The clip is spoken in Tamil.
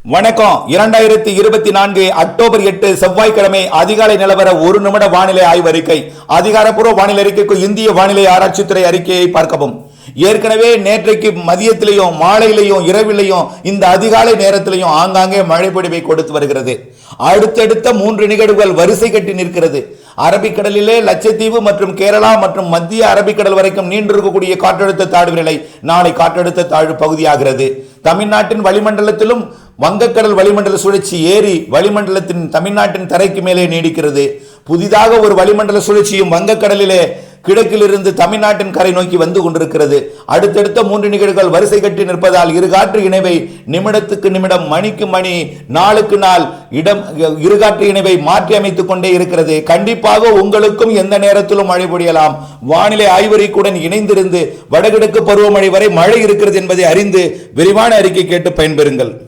வணக்கம். 2024 அக்டோபர் 8 செவ்வாய்க்கிழமை அதிகாலை நிலவர ஒரு நிமிட வானிலை ஆய்வறிக்கை. அதிகாரப்பூர்வ வானிலை அறிக்கைக்கு இந்திய வானிலை ஆராய்ச்சித்துறை அறிக்கையை பார்க்கவும். ஏற்கனவே நேற்றைக்கு மதியத்திலையும் மாலையிலையும் இரவிலையும் இந்த அதிகாலை நேரத்திலையும் ஆங்காங்கே மழை பொழிவை கொடுத்து வருகிறது. அடுத்தடுத்த 3 நிகழ்வுகள் வரிசை கட்டி நிற்கிறது. அரபிக்கடலிலே லட்சத்தீவு மற்றும் கேரளா மற்றும் மத்திய அரபிக்கடல் வரைக்கும் நீண்டிருக்கக்கூடிய காற்றழுத்த தாழ்வு நிலை நாளை காற்றழுத்த தாழ்வு பகுதியாகிறது. தமிழ்நாட்டின் வளிமண்டலத்திலும் வங்கக்கடல் வளிமண்டல சுழற்சி ஏறி வளிமண்டலத்தின் தமிழ்நாட்டின் தரைக்கு மேலே நீடிக்கிறது. புதிதாக ஒரு வளிமண்டல சுழற்சியும் வங்கக்கடலிலே கிழக்கிலிருந்து தமிழ்நாட்டின் கரை நோக்கி வந்து கொண்டிருக்கிறது. அடுத்தடுத்த 3 நிகழ்வுகள் வரிசை கட்டி நிற்பதால் இருகாற்று இணைவை நிமிடத்துக்கு நிமிடம் மணிக்கு மணி நாளுக்கு நாள் இருகாற்று இணைவை மாற்றி அமைத்துக் கொண்டே இருக்கிறது. கண்டிப்பாக உங்களுக்கும் எந்த நேரத்திலும் மழை பொழியலாம். வானிலை ஆய்வறிக்கையுடன் இணைந்திருந்து வடகிழக்கு பருவமழை வரை மழை இருக்கிறது என்பதை அறிந்து விரிவான அறிக்கை கேட்டு பயன்பெறுங்கள்.